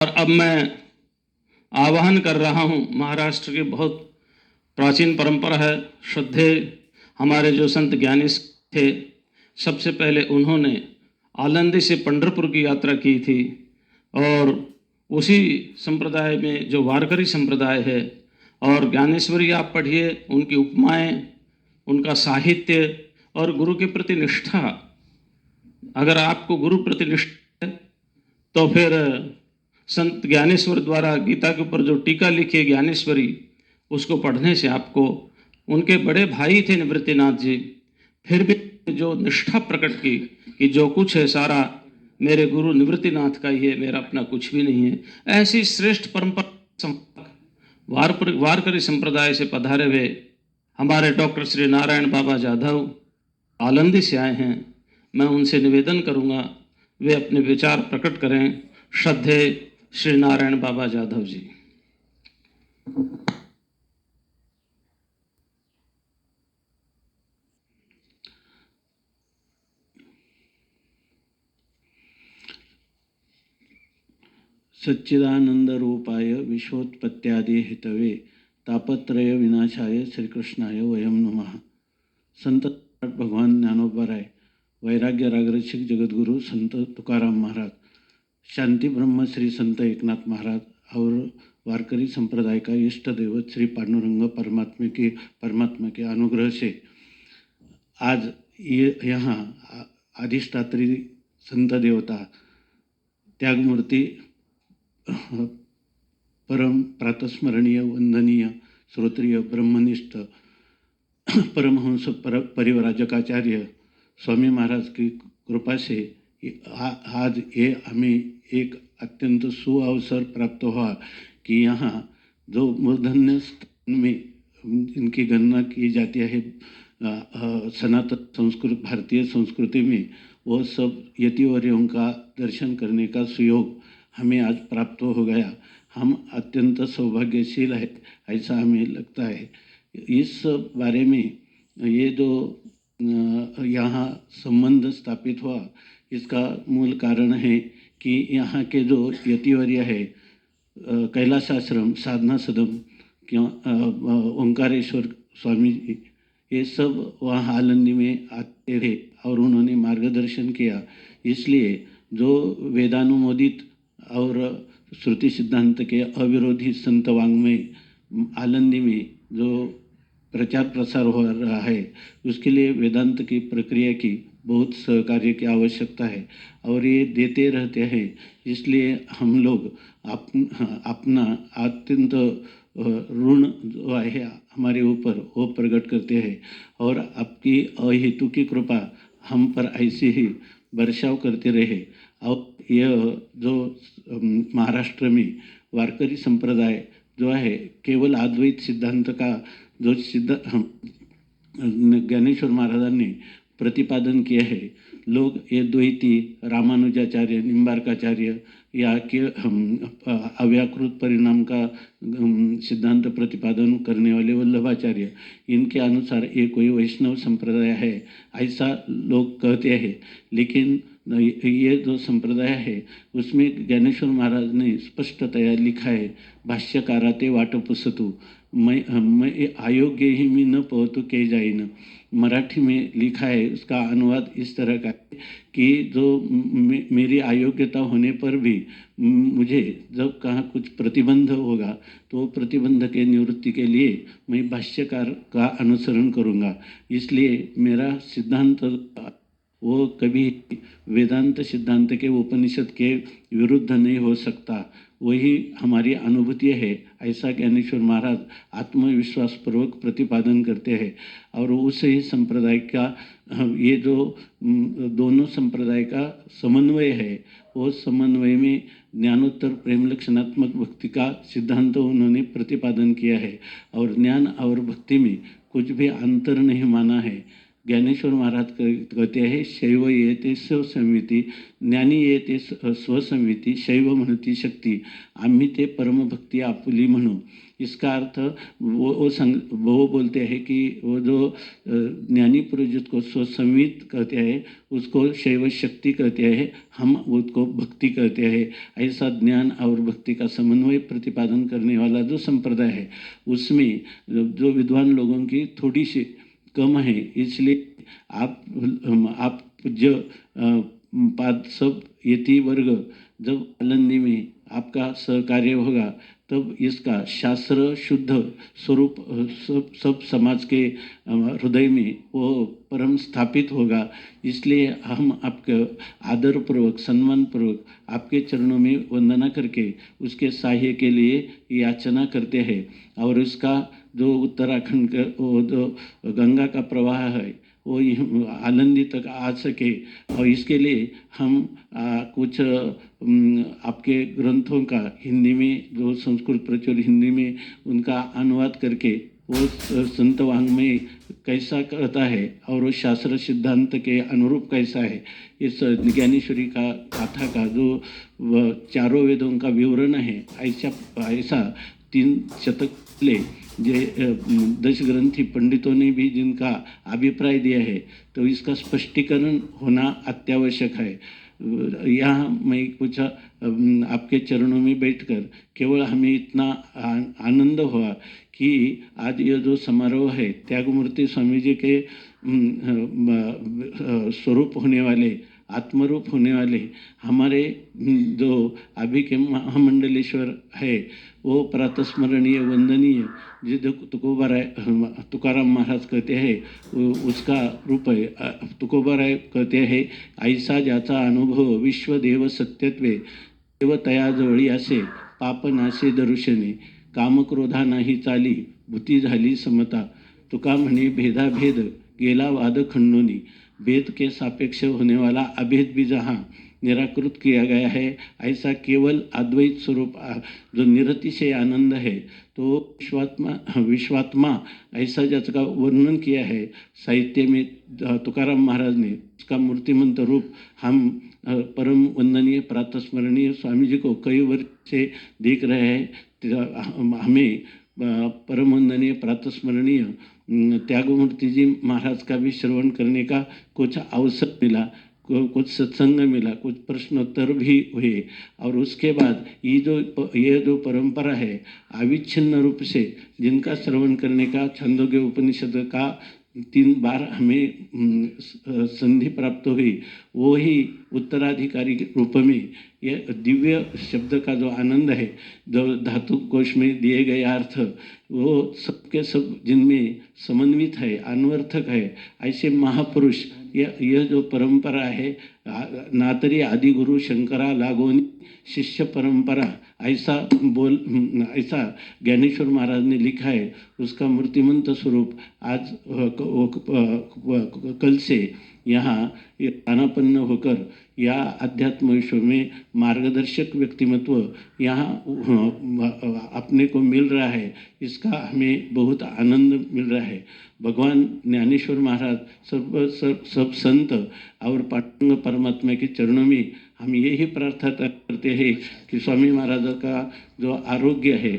और अब मैं आवाहन कर रहा हूँ, महाराष्ट्र की बहुत प्राचीन परंपरा है। श्रद्धेय हमारे जो संत ज्ञानी थे, सबसे पहले उन्होंने आलंदी से पंढरपुर की यात्रा की थी और उसी संप्रदाय में जो वारकरी संप्रदाय है, और ज्ञानेश्वरी आप पढ़िए, उनकी उपमाएं, उनका साहित्य और गुरु के प्रति निष्ठा। अगर आपको गुरु प्रति निष्ठा है तो फिर संत ज्ञानेश्वर द्वारा गीता के ऊपर जो टीका लिखी है ज्ञानेश्वरी, उसको पढ़ने से आपको, उनके बड़े भाई थे निवृत्तिनाथ जी, फिर भी जो निष्ठा प्रकट की कि जो कुछ है सारा मेरे गुरु निवृत्तिनाथ का ही है, मेरा अपना कुछ भी नहीं है। ऐसी श्रेष्ठ परंपरा वारकरी संप्रदाय से पधारे हुए हमारे डॉक्टर श्री नारायण बाबा जाधव आलंदी से आए हैं। मैं उनसे निवेदन करूंगा वे अपने विचार प्रकट करें। श्रद्धेय श्री नारायण बाबा जाधव जी। सच्चिदानंद रूपाय विश्वोत्पत्त्यादि हेतवे तापत्रय विनाशाय श्रीकृष्णाय वयम नमः। संत भगवान ज्ञानोबराय, वैराग्य रागरसिक जगद्गुरु संत तुकाराम महाराज, शांति ब्रह्म श्री संत एकनाथ महाराज और वारकरी संप्रदाय का इष्ट देवत श्री पांडुरंग परमात्मा के अनुग्रह से आज यहाँ अधिष्ठात्री संत देवता त्यागमूर्ति परम प्रातस्मरणीय वंदनीय श्रोत्रिय ब्रह्मनिष्ठ परमहंस परिवराजकाचार्य स्वामी महाराज की कृपा से आज ये हमें एक अत्यंत सुअवसर प्राप्त हुआ कि यहाँ जो मूर्धन्य स्थान में इनकी गणना की जाती है सनातन संस्कृत भारतीय संस्कृति में, वो सब यतिवर्यों का दर्शन करने का सुयोग हमें आज प्राप्त हो गया। हम अत्यंत सौभाग्यशील है, ऐसा हमें लगता है। इस बारे में ये जो यहाँ संबंध स्थापित हुआ, इसका मूल कारण है कि यहाँ के जो यतिवर्य है, कैलाशाश्रम, साधना सदन, क्यों ओंकारेश्वर स्वामी जी, ये सब वहाँ आलंदी में आते थे और उन्होंने मार्गदर्शन किया। इसलिए जो वेदानुमोदित और श्रुति सिद्धांत के अविरोधी संत वाङ्मय आलंदी में जो प्रचार प्रसार हो रहा है, उसके लिए वेदांत की प्रक्रिया की बहुत सहकार्य की आवश्यकता है और ये देते रहते हैं। इसलिए हम लोग अपना अत्यंत ऋण जो है हमारे ऊपर वो प्रकट करते हैं और आपकी अहेतु की कृपा हम पर ऐसे ही बर्षाव करते रहे। और यह जो महाराष्ट्र में वारकरी संप्रदाय जो है, केवल अद्वैत सिद्धांत का जो ज्ञानेश्वर महाराजांनी प्रतिपादन किया है, लोग ये द्वैती रामानुजाचार्य, निम्बार्काचार्य या के अव्याकृत परिणाम का सिद्धांत प्रतिपादन करने वाले वल्लभाचार्य, इनके अनुसार ये कोई वैष्णव संप्रदाय है ऐसा लोग कहते हैं। लेकिन ये जो संप्रदाय है उसमें ज्ञानेश्वर महाराज ने स्पष्टतया लिखा है, भाष्यकाराते वाटपुसतु, मैं अयोग्य ही मी न पहुँचू के जाइन। मराठी में लिखा है, उसका अनुवाद इस तरह का है कि जो मेरी अयोग्यता होने पर भी मुझे जब कहाँ कुछ प्रतिबंध होगा तो प्रतिबंध के निवृत्ति के लिए मैं भाष्यकार का अनुसरण करूँगा। इसलिए मेरा सिद्धांत वो कभी वेदांत सिद्धांत के उपनिषद के विरुद्ध नहीं हो सकता, वही हमारी अनुभूति है, ऐसा ज्ञानेश्वर महाराज आत्मविश्वासपूर्वक प्रतिपादन करते हैं। और उस ही संप्रदाय का ये जो दोनों संप्रदाय का समन्वय है, वो समन्वय में ज्ञानोत्तर प्रेम लक्षणात्मक भक्ति का सिद्धांत उन्होंने प्रतिपादन किया है और ज्ञान और भक्ति में कुछ भी अंतर नहीं माना है। ज्ञानेश्वर महाराज कहते आहे, शैव येते स्वसंविती, ज्ञानी येते स्वसंविती, शैव म्हणती शक्ती, आम्ही ते परमभक्ती आपुली म्हणू। इसका अर्थ वो बोलते हैं कि वो जो ज्ञानी पुरुष जिसको स्वसंवित कहते हैं उसको शैव शक्ति कहते हैं, हम उसको भक्ति कहते हैं। ऐसा ज्ञान और भक्ति का समन्वय प्रतिपादन करने वाला जो संप्रदाय है उसमें जो विद्वान लोगों की थोड़ी सी कम है, इसलिए आप जो पाद सब यति वर्ग जब आनंदी में आपका सहकार्य होगा तब इसका शास्त्र शुद्ध स्वरूप सब समाज के हृदय में वो परम स्थापित होगा। इसलिए हम आपके आदरपूर्वक सम्मानपूर्वक आपके चरणों में वंदना करके उसके सहाय के लिए याचना करते हैं। और इसका जो उत्तराखंड का वो जो गंगा का प्रवाह है वो आनंदी तक आ सके, और इसके लिए हम कुछ आपके ग्रंथों का हिंदी में जो संस्कृत प्रचुर हिंदी में उनका अनुवाद करके वो संत वाङ्मय कैसा कहता है और वो शास्त्र सिद्धांत के अनुरूप कैसा है, इस ज्ञानेश्वरी का गाथा का जो चारों वेदों का विवरण है, ऐसा 3 शतक ले जे 10 ग्रंथी पंडितों ने भी जिनका अभिप्राय दिया है, तो इसका स्पष्टीकरण होना अत्यावश्यक है। यहाँ मैं कुछ आपके चरणों में बैठकर केवल हमें इतना आनंद हुआ कि आज ये जो समारोह है त्यागमूर्ति स्वामी जी के स्वरूप होने वाले, आत्मरूप होने वाले हमारे जो अभी के महामंडलेश्वर है वो प्रातस्मरणीय वंदनीय जो तुकाराम महाराज कहते हैं उसका रूप है। तुकोबाराय कहते हैं, ऐसा ज्याचा अनुभव विश्वदेव सत्यत्वे देवतया जवळी असे, पाप नासे दर्शने, कामक्रोधा नाही चाली, भूती झाली समता, तुका म्हणे भेदाभेद गेला वाद खंडोनी, भेद के सापेक्ष होने वाला अभेद भी जहाँ निराकृत किया गया है, ऐसा केवल अद्वैत स्वरूप जो निरतिशय आनंद है, तो विश्वात्मा ऐसा जिसका वर्णन किया है साहित्य में तुकाराम महाराज ने, उसका मूर्तिमंत रूप हम परम वंदनीय प्रातस्मरणीय स्वामी जी को कई वर्ष से देख रहे हैं। हमें परम वंदनीय प्रातस्मरणीय त्यागमूर्ति जी महाराज का भी श्रवण करने का कुछ अवसर मिला, कुछ सत्संग मिला, कुछ प्रश्नोत्तर भी हुए, और उसके बाद ये जो परंपरा है अविच्छिन्न रूप से जिनका श्रवण करने का छंदोग्य उपनिषद का 3 बार हमें संधि प्राप्त हुई, वो ही उत्तराधिकारी के रूप में यह दिव्य शब्द का जो आनंद है, जो धातु कोश में दिए गए अर्थ वो सबके सब जिनमें समन्वित है, अन्वर्थक है, ऐसे महापुरुष यह जो परंपरा है, नातरी आदि गुरु शंकरा लागोनी शिष्य परंपरा, ऐसा ज्ञानेश्वर महाराज ने लिखा है। उसका मूर्तिमंत स्वरूप आज कल से यहाँ स्थानापन्न होकर या अध्यात्म विश्व में मार्गदर्शक व्यक्तिमत्व यहाँ अपने को मिल रहा है, इसका हमें बहुत आनंद मिल रहा है। भगवान ज्ञानेश्वर महाराज सब संत और पांडुरंग परमात्मा के चरणों में हम यही प्रार्थना करते हैं कि स्वामी महाराज का जो आरोग्य है,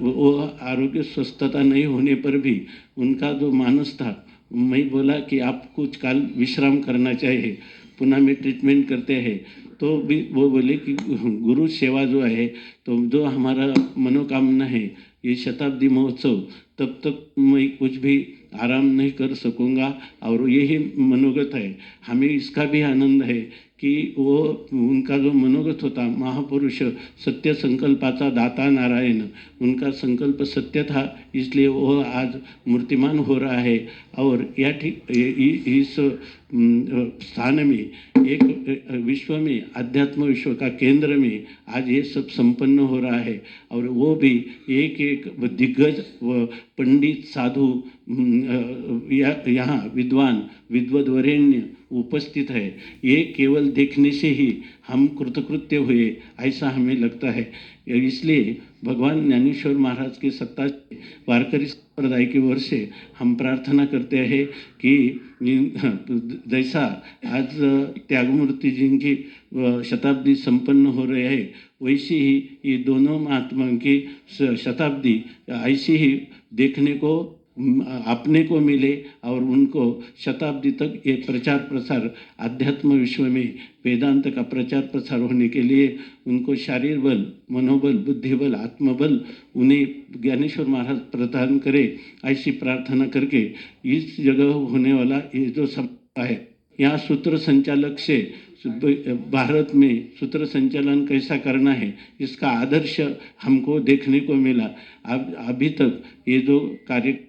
वो आरोग्य स्वस्थता नहीं होने पर भी उनका जो मानस था, मैं बोला कि आप कुछ काल विश्राम करना चाहिए, पुनः में ट्रीटमेंट करते हैं, तो भी वो बोले कि गुरु सेवा जो है, तो जो हमारा मनोकामना है ये शताब्दी महोत्सव, तब तक मैं कुछ भी आराम नहीं कर सकूँगा, और यही मनोगत है। हमें इसका भी आनंद है कि वो उनका जो मनोगत होता, महापुरुष सत्य संकल्पाचा दाता नारायण, उनका संकल्प सत्य था, इसलिए वो आज मूर्तिमान हो रहा है। और इस स्थान में एक विश्व में अध्यात्म विश्व का केंद्र में आज ये सब संपन्न हो रहा है, और वो भी एक दिग्गज व पंडित साधु यहाँ विद्वान विद्वद्वरेण्य उपस्थित है, ये केवल देखने से ही हम कृतकृत्य हुए ऐसा हमें लगता है। इसलिए भगवान ज्ञानेश्वर महाराज के 27 वारकरी संप्रदाय की ओर से हम प्रार्थना करते हैं कि जैसा आज त्यागमूर्ति जी की शताब्दी संपन्न हो रही है, वैसी ही ये दोनों महात्माओं की शताब्दी ऐसी ही देखने को अपने को मिले और उनको शताब्दी तक ये प्रचार प्रसार आध्यात्म विश्व में वेदांत का प्रचार प्रसार होने के लिए उनको शारीर बल, मनोबल, बुद्धिबल, आत्मबल उन्हें ज्ञानेश्वर महाराज प्रदान करे, ऐसी प्रार्थना करके इस जगह होने वाला ये जो सभा है, यहाँ सूत्र संचालक से भारत में सूत्र संचालन कैसा करना है इसका आदर्श हमको देखने को मिला। अब अभी तक ये जो कार्य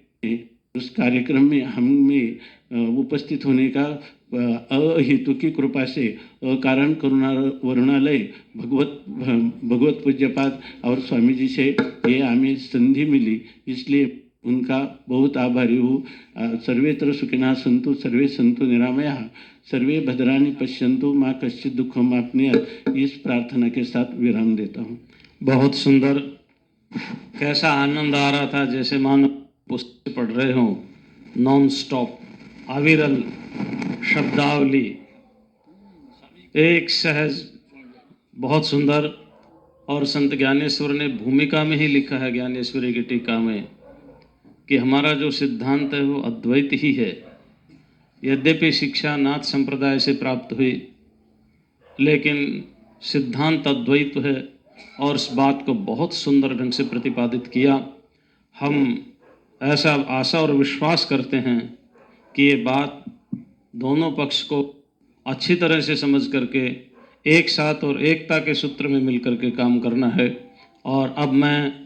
उस कार्यक्रम में हमें उपस्थित होने का अहेतु की कृपा से कारण करुणा वरुणालय भगवत पूज्यपाद और स्वामी जी से ये हमें संधि मिली, इसलिए उनका बहुत आभारी हूँ। सर्वेत्र सुखिनः सन्तु सर्वे सन्तु निरामयाः सर्वे भद्राणि पश्यन्तु माँ कश्चित् दुःखम् आपनुयात्, इस प्रार्थना के साथ विराम देता हूँ। बहुत सुंदर, कैसा आनंद आ रहा था, जैसे मानो पुस्तक पढ़ रहे हो, नॉन स्टॉप अविरल शब्दावली, एक सहज, बहुत सुंदर। और संत ज्ञानेश्वर ने भूमिका में ही लिखा है ज्ञानेश्वरी की टीका में कि हमारा जो सिद्धांत है वो अद्वैत ही है। यद्यपि शिक्षा नाथ संप्रदाय से प्राप्त हुई, लेकिन सिद्धांत अद्वैत है और इस बात को बहुत सुंदर ढंग से प्रतिपादित किया। हम ऐसा आशा और विश्वास करते हैं कि ये बात दोनों पक्ष को अच्छी तरह से समझ करके एक साथ और एकता के सूत्र में मिल करके काम करना है। और अब मैं